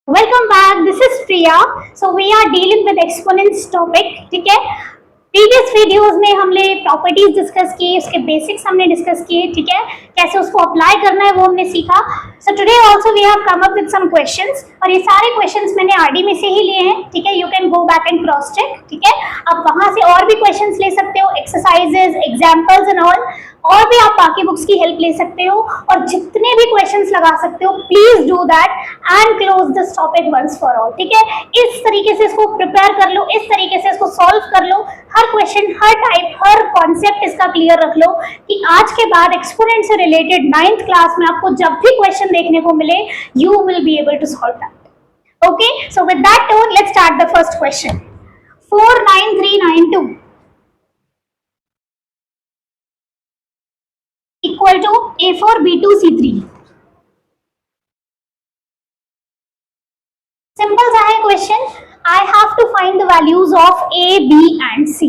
Welcome back. This is Priya. So we are dealing with exponents topic. ठीक है, previous videos में हमने properties discuss की, उसके बेसिक्स हमने डिस्कस किए. ठीक है, कैसे उसको अप्लाई करना है वो हमने सीखा. So today also we have come up with some questions, और ये सारे क्वेश्चंस मैंने आरडी में से ही लिए हैं. ठीक है, you can go back and cross check. ठीक है, आप वहां से और भी क्वेश्चंस ले सकते हो, एक्सरसाइजेज, एग्जांपल्स एंड ऑल. और भी आप बाकी बुक्स की हेल्प ले सकते हो, और जितने भी क्वेश्चंस लगा सकते हो please do that and close this topic once for all. ठीक है, इस तरीके से इसको प्रिपेयर कर लो, इस तरीके से इसको सॉल्व कर लो. हर क्वेश्चन, हर टाइप, हर कॉन्सेप्ट इसका क्लियर रख लो कि आज के बाद एक्सपोनेंट से रिलेटेड 9th क्लास में आपको जब भी क्वेश्चन देखने को मिले you will be able to solve that. Okay, so with that tone let's start the first question. 49392 equal to A4 B2 C3. Simple सा है question. I have to find the values of A, B and C.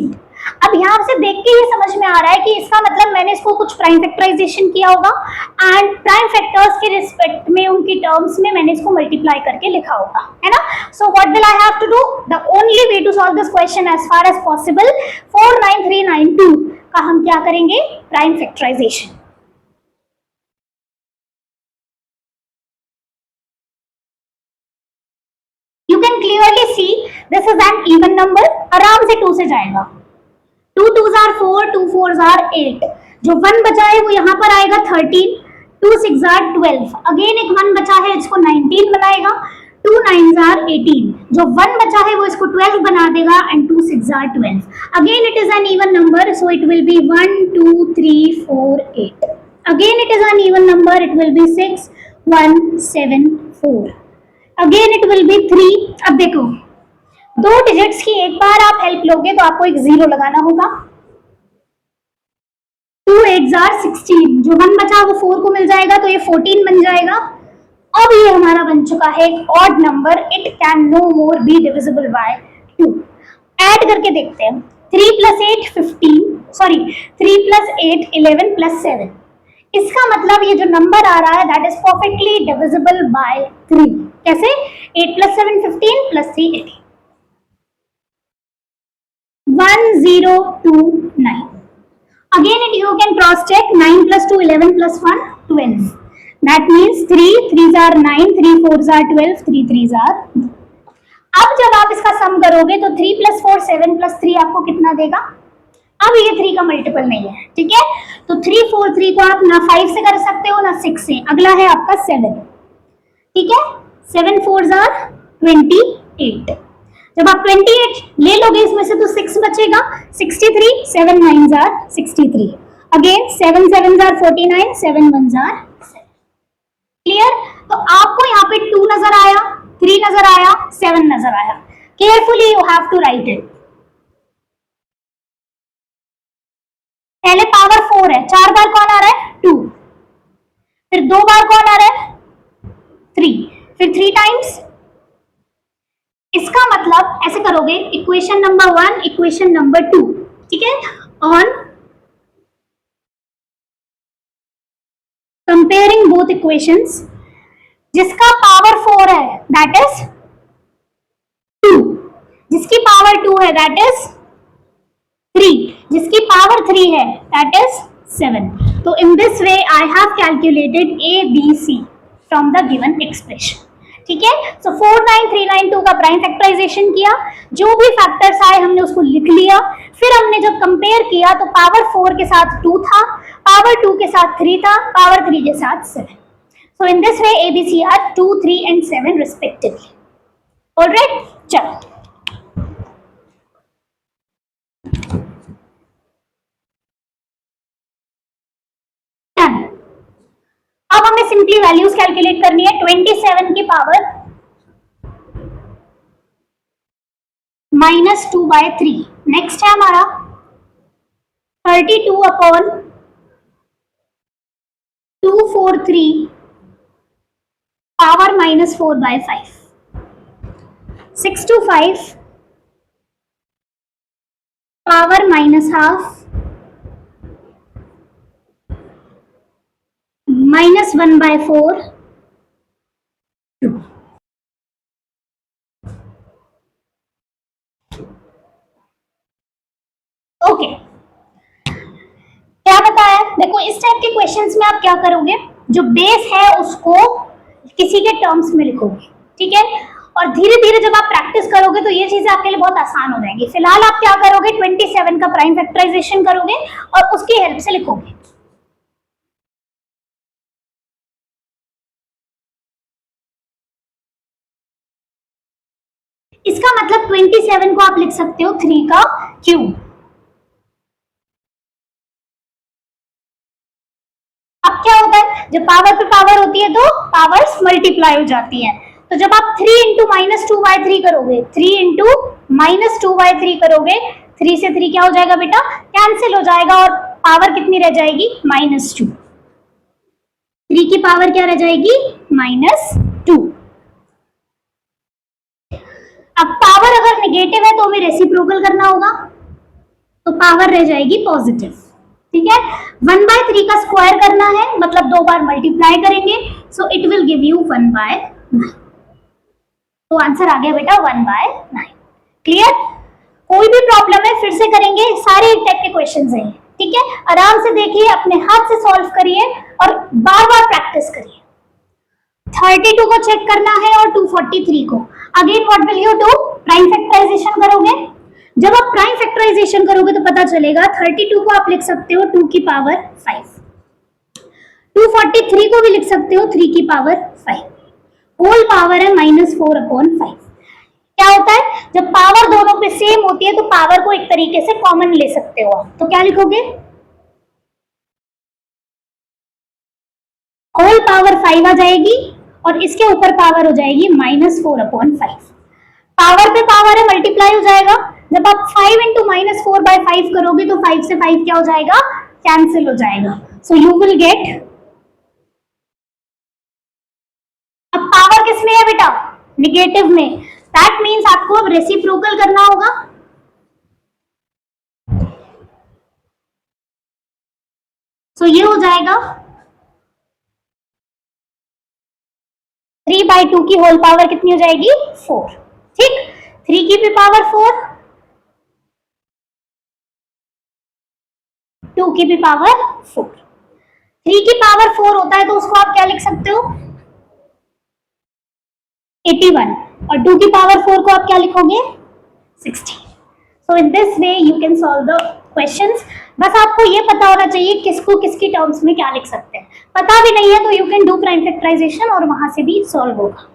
अब यहाँ से देख के ये समझ में आ रहा है कि इसका मतलब मैंने इसको कुछ प्राइम फैक्टराइजेशन किया होगा एंड प्राइम फैक्टर्स के रिस्पेक्ट में उनकी टर्म्स में मैंने इसको मल्टीप्लाई करके लिखा होगा, है ना. So what will I have to do? The only way to solve this question as far as possible, 49392 का हम क्या करेंगे? Prime factorization. You can clearly see this is an even number. आराम से 2 से जाएगा. 2 2s are 4, 2 4s are 8. जो 1 बचा है वो यहाँ पर आएगा 13, 2 6s are 12. अगेन एक 1 बचा है, इसको 19 बनाएगा. 2 9s are 18. जो 1 बचा है वो इसको 12 बना देगा and 2 6s are 12. Again it is an even number, so it will be 1 2 3 4 8. Again it is an even number, it will be 6 1 7 4. Again it will B 3. अब देखो, दो डिजिट्स की एक बार आप हेल्प लोगे तो आपको एक 0 लगाना होगा. 2 8s are 16. जो 1 बचा वो 4 को मिल जाएगा तो ये 14 बन जाएगा. अब ये हमारा बन चुका है एक odd number. It can no more be divisible by 2. Add करके देखते हैं. 3 + 8 15, सॉरी 3 + 8 11 + 7. इसका मतलब ये जो नंबर आ रहा है that is perfectly divisible by 3. कैसे? 8 + 7 15 + 3 18. 1029. Again you can cross check. 9 + 2 11 + 1 12. That means 3 3s are 9, 3 4s are 12, 3 3s are. अब जब आप इसका सम करोगे तो 3 + 4 7 + 3 आपको कितना देगा? अब ये 3 का मल्टीपल नहीं है. ठीक है, तो 3 4 3 को आप ना 5 से कर सकते हो ना 6 से. अगला है आपका 7. ठीक है, 7 4s are 28. जब आप 28 ले लोगे इसमें से तो 6 बचेगा. 63 7 9s are 63. Again 7 7s are 49, 7 1s are 7. Clear? तो आपको यहाँ पे 2 नजर आया, 3 नजर आया, 7 नजर आया. Carefully you have to write it. पहले पावर 4 है, 4 बार कौन आ रहा है? 2. फिर 2 बार कौन आ रहा है? 3. फिर 3 टाइम्स. इसका मतलब ऐसे करोगे, इक्वेशन नंबर 1, इक्वेशन नंबर 2. ठीक है, ऑन कंपेयरिंग बोथ इक्वेशंस, जिसका पावर 4 है दैट इज 2, जिसकी पावर 2 है दैट इज 3, जिसकी पावर 3 है दैट इज 7. तो in this way I have calculated A B C from the given expression. ठीक है, सो 49392 का प्राइम फैक्टराइजेशन किया, जो भी फैक्टर्स आए हमने उसको लिख लिया. फिर हमने जब कंपेयर किया तो पावर 4 के साथ 2 था, पावर 2 के साथ 3 था, पावर 3 के साथ 7. So in this way A B C are 2 3 and 7 respectively. Alright, चलो अब हमें सिंपली वैल्यूज कैलकुलेट करनी है. 27 की पावर -2/3. नेक्स्ट है हमारा 32/243 पावर -4/5. 625 पावर -12 -1/4 2. ओके, क्या बताया? देखो इस टाइप के क्वेश्चंस में आप क्या करोगे, जो बेस है उसको किसी के टर्म्स में लिखोगे, ठीक है, और धीरे धीरे जब आप प्रैक्टिस करोगे तो ये चीजें आपके लिए बहुत आसान हो जाएंगी। फिलहाल आप क्या करोगे, 27 का प्राइम फैक्टराइजेशन करोगे और उसकी हेल्प से लिखोगे। इसका मतलब 27 को आप लिख सकते हो 3 का क्यूब। अब क्या होता है, जब पावर पे पावर होती है तो पावर्स मल्टीप्लाई हो जाती है। तो जब आप 3 into minus two by three करोगे, 3 into minus two by three करोगे, 3 से 3 क्या हो जाएगा बेटा, कैंसिल हो जाएगा और पावर कितनी रह जाएगी, -2। 3 की पावर क्या रह जाएगी, -2। अब पावर अगर नेगेटिव है तो हमें रेसिप्रोकल करना होगा, तो पावर रह जाएगी पॉजिटिव, ठीक है। 1/3 का स्क्वायर करना है, मतलब 2 बार मल्टीप्लाई करेंगे, so it will give you 1/9। तो आंसर आ गया बेटा 1/9। क्लियर? कोई भी प्रॉब्लम है फिर से करेंगे, सारे एक टाइप के क्वेश्चंस हैं, ठीक है। आराम से देखिए, अपने हाथ से सॉल्व करिए और बार बार प्रैक्टिस करिए। 32 को चेक करना है और 243 को। Again what will you do, prime factorization करोगे। जब आप प्राइम फैक्टराइजेशन करोगे तो पता चलेगा 32 को आप लिख सकते हो 2 की पावर 5, 243 को भी लिख सकते हो 3 की पावर 5, होल पावर है -4/5। क्या होता है, जब पावर दोनों पे सेम होती है तो पावर को एक तरीके से कॉमन ले सकते हो आप, तो क्या लिखोगे, होल पावर 5 आ जाएगी और इसके ऊपर पावर हो जाएगी -4/5। पावर पे पावर है, मल्टीप्लाई हो जाएगा। जब आप 5 इंटू -4/5 करोगे तो 5 से 5 क्या हो जाएगा, कैंसिल हो जाएगा। सो यू विल गेट, अब पावर किसमें है बेटा, निगेटिव में, दैट मीन्स आपको अब रेसिप्रोकल करना होगा। सो ये हो जाएगा 3/2 की होल पावर कितनी हो जाएगी, 4, ठीक। 3 की भी पावर 4, 2 की भी पावर 4। 3 की पावर 4 होता है तो उसको आप क्या लिख सकते हो, 81, और 2 की पावर 4 को आप क्या लिखोगे, 60। So in this way you can solve the questions. बस आपको ये पता होना चाहिए किसको किसकी टर्म्स में क्या लिख सकते हैं। पता भी नहीं है तो you can do prime factorization और वहां से भी सॉल्व होगा।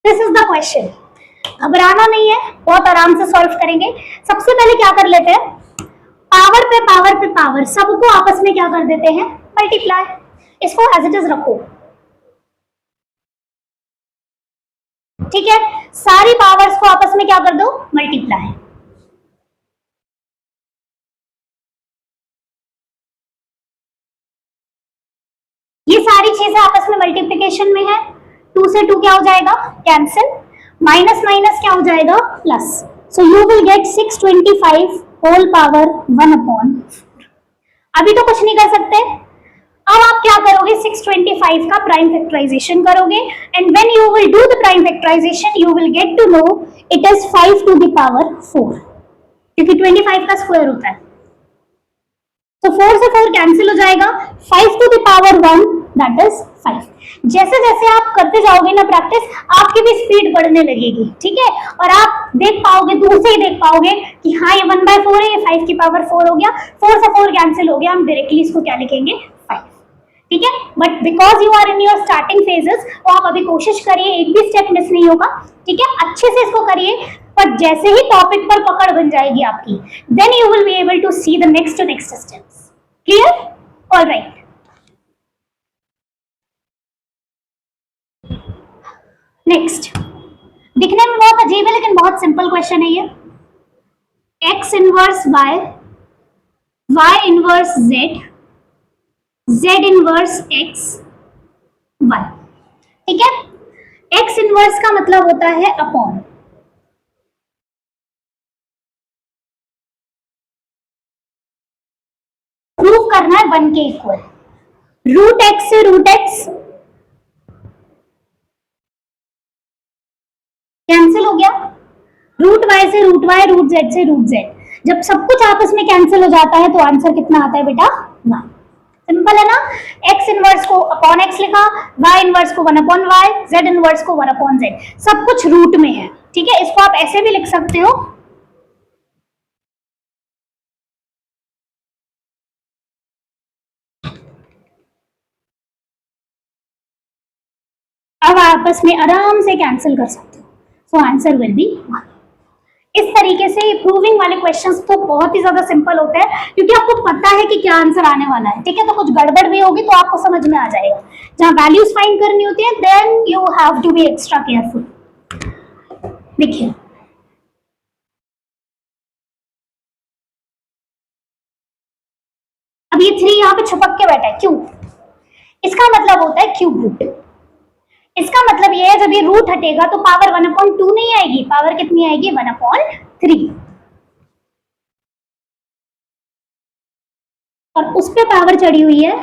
दिस इज द क्वेश्चन, घबराना नहीं है, बहुत आराम से सॉल्व करेंगे। सबसे पहले क्या कर लेते हैं, पावर पे पावर पे पावर सबको आपस में क्या कर देते हैं, मल्टीप्लाई। इसको एज इट इज रखो, ठीक है। सारी पावर्स को आपस में क्या कर दो, मल्टीप्लाई। ये सारी चीजें आपस में मल्टीप्लिकेशन में है, 2 से 2 क्या हो जाएगा, कैंसिल, माइनस माइनस क्या हो जाएगा, plus. So you will get 625 whole power 1/4। अभी तो कुछ नहीं कर सकते, अब आप क्या करोगे, 625 का प्राइम फैक्टराइजेशन करोगे, and when you will do the prime factorization you will get to know it is 5 to the power 4, क्योंकि 25 का स्क्वायर होता है। तो 4 से 4 कैंसिल हो जाएगा, 5 to the power 1 that is 5। जैसे जैसे आप करते जाओगे ना प्रैक्टिस, आपकी भी स्पीड बढ़ने लगेगी, ठीक है, और आप देख पाओगे, दूर से ही देख पाओगे कि हाँ ये 1/4 है, ये 5 की पावर 4 हो गया, 4 से 4 कैंसिल हो गया, हम डायरेक्टली इसको क्या लिखेंगे, 5, ठीक है। But because you are in your starting phases, तो आप अभी कोशिश करिए, एक भी स्टेप मिस नहीं होगा, ठीक है, अच्छे से इसको करिए। पर जैसे ही टॉपिक पर पकड़ बन जाएगी आपकी, then you will be able to see the next steps. Clear? All right. Next, दिखने में बहुत अजीब है लेकिन बहुत सिंपल क्वेश्चन है ये। x inverse y, y inverse z, z inverse x, 1, ठीक है। x इनवर्स का मतलब होता है अपॉन, प्रूव करना है 1 के इक्वल। रूट एक्स से रूट एक्स कैंसिल हो गया, रूट वाई से रूट वाई, रूट जेड से रूट जेड। जब सब कुछ आपस में कैंसिल हो जाता है तो आंसर कितना आता है बेटा? 1। सिंपल है ना। x इनवर्स को अपॉन x लिखा, y इनवर्स को 1 अपॉन y, z इनवर्स को 1 अपॉन z, सब कुछ रूट में है। ठीक है, इसको आप ऐसे भी लिख सकते हो, अब आपस में आराम से कैंसिल कर सकते हो। So answer will be 1। इस तरीके से प्रूविंग वाले क्वेश्चंस तो बहुत ही ज्यादा सिंपल होते हैं, क्योंकि आपको पता है कि क्या आंसर आने वाला है। ठीक है, तो कुछ गड़बड़ भी होगी तो आपको समझ में आ जाएगा। जहां वैल्यूज फाइंड करनी होती है then you have to be extra careful. देखिए अब ये 3 यहाँ पे छुपक के बैठा है, क्यों? इसका मतलब होता है क्यूब रूट। इसका मतलब ये है जब ये रूट हटेगा तो पावर 1/2 नहीं आएगी, पावर कितनी आएगी? 1/3। और उस पे पावर चढ़ी हुई है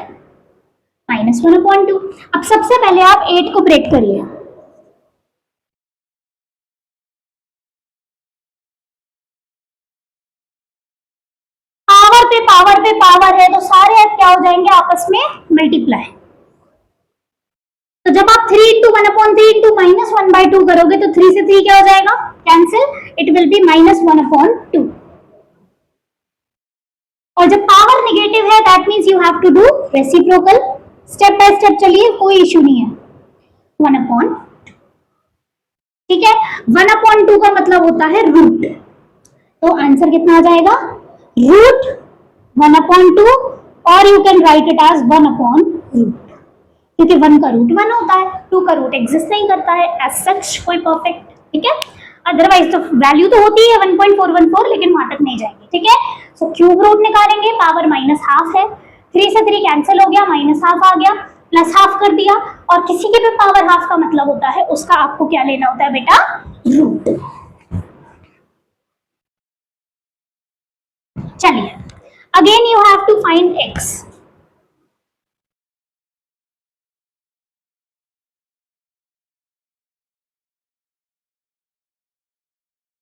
-1/2। अब सबसे पहले आप 8 को ब्रेक करिए। पावर पे पावर है तो सारे क्या हो जाएंगे? आपस में मल्टीप्लाई। तो जब आप 3 × 1/3 × -1/2 करोगे तो 3 से 3 क्या हो जाएगा? Cancel, it will be -1/2। और जब पावर नेगेटिव है that means you have to do reciprocal. Step by step चलिए, कोई इशू नहीं है। 1/2, ठीक है। 1/2 का मतलब होता है रूट, तो आंसर कितना आ जाएगा? रूट 1/2, और you can write it as 1/√, क्योंकि 1 का रूट 1 होता है, 2 का रूट एग्जिस्ट नहीं करता है एज सच कोई परफेक्ट। ठीक है, अदरवाइज तो वैल्यू तो होती है 1.414, लेकिन वहां तक नहीं जाएगी। ठीक है, सो क्यूब रूट निकालेंगे, पावर -1/2 है, 3 से 3 कैंसिल हो गया, -1/2 आ गया, +1/2 कर दिया। और किसी के भी पावर हाफ का मतलब होता है उसका आपको क्या लेना होता है बेटा? रूट। चलिए, again you have to find x।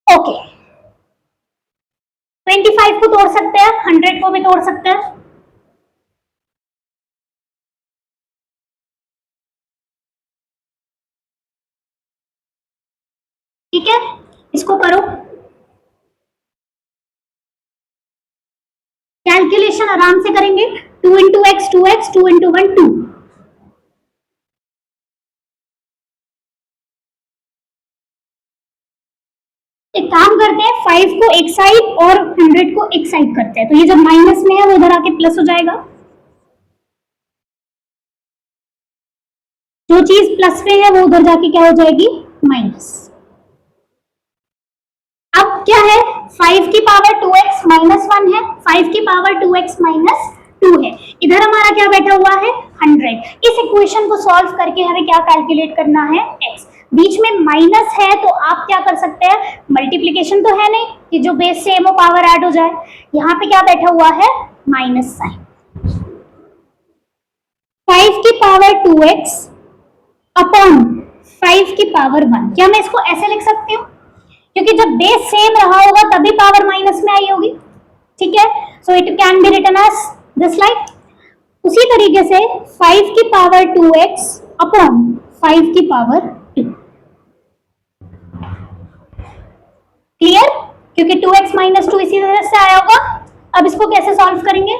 Okay, 25 को तोड़ सकते हैं, 100 को भी तोड़ सकते हैं। ठीक है, इसको करो, कैलकुलेशन आराम से करेंगे। 2 × x 2x, 2 × 1 2। एक काम करते हैं, 5 को एक साइड और 100 को एक साइड करते हैं, तो ये जब माइनस में है वो उधर आके प्लस हो जाएगा। जो चीज प्लस में है वो उधर जाके क्या हो जाएगी? माइनस। अब क्या है? 5 की पावर 2x -1 है, 5 की पावर 2x -2 है, इधर हमारा क्या बैठा हुआ है? 100। इस इक्वेशन को सॉल्व करके हमें क्या कैलकुलेट करना है? x। बीच में माइनस है तो आप क्या कर सकते हैं? मल्टीप्लीकेशन तो है नहीं कि जो बेस सेम हो पावर ऐड हो जाए, यहाँ पे क्या बैठा हुआ है? Minus sign. 5 की पावर 2x अपॉन 5 की पावर 1, क्या मैं इसको ऐसे लिख सकती हूँ? क्योंकि जब बेस सेम रहा होगा तभी पावर माइनस में आई होगी। ठीक है, so it can be written as this like. उसी तरीके से 5 की पावर 2x अपॉन 5 की पावर 2। क्लियर? क्योंकि 2x -2 इसी तरह से आया होगा। अब इसको कैसे सॉल्व करेंगे?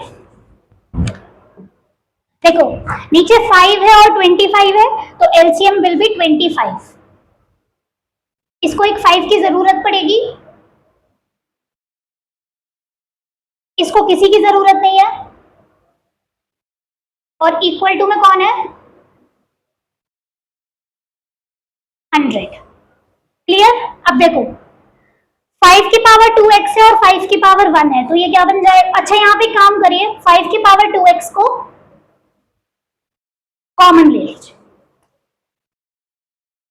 देखो, नीचे 5 है और 25 है, तो एलसीएम विल बी 25। इसको एक 5 की जरूरत पड़ेगी, इसको किसी की जरूरत नहीं है, और इक्वल टू में कौन है? 100। क्लियर? अब देखो, 5 की पावर 2x है और 5 की पावर 1 है, तो ये क्या बन जाए? अच्छा, यहाँ पे काम करिए, 5 की पावर 2x को कॉमन ले लीजिए,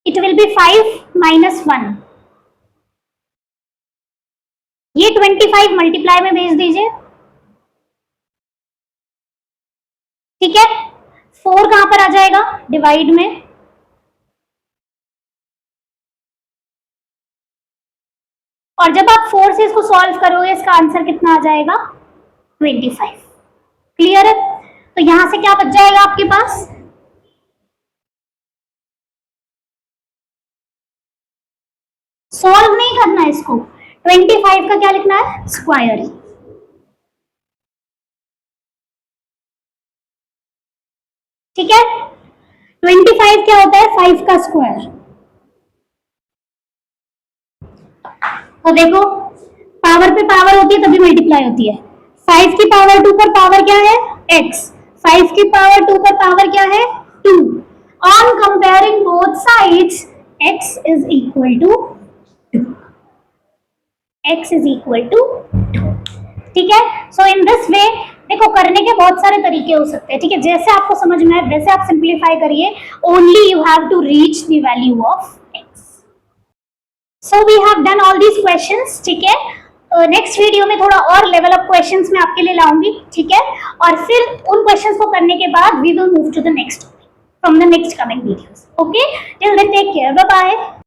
इट विल बी 5 -1। ये 25 मल्टीप्लाई में भेज दीजिए, ठीक है, 4 कहां पर आ जाएगा, डिवाइड में, और जब आप 4 से इसको सॉल्व करोगे इसका आंसर कितना आ जाएगा, 25। क्लियर है? तो यहां से क्या बच जाएगा आपके पास, सॉल्व नहीं करना है इसको, 25 का क्या लिखना है, स्क्वायर। ठीक है, 25 क्या होता है, 5 का स्क्वायर। तो देखो पावर पे पावर होती है तभी मल्टीप्लाई होती है। 5 की पावर 2 पर पावर क्या है, x, 5 की पावर 2 पर पावर क्या है, 2। On comparing both sides x is equal to 2, x is equal to 2। ठीक है, सो इन दिस वे देखो करने के बहुत सारे तरीके हो सकते हैं। ठीक है, जैसे आपको समझ में आए वैसे आप सिंप्लीफाई करिए, only you have to reach the value of x। So we have done all these questions. ठीक है, नेक्स्ट वीडियो में थोड़ा और लेवल अप क्वेश्चंस मैं आपके लिए लाऊंगी। ठीक है, और फिर उन क्वेश्चंस को करने के बाद we will move to the next from the next coming videos. Okay, till then take care, bye bye.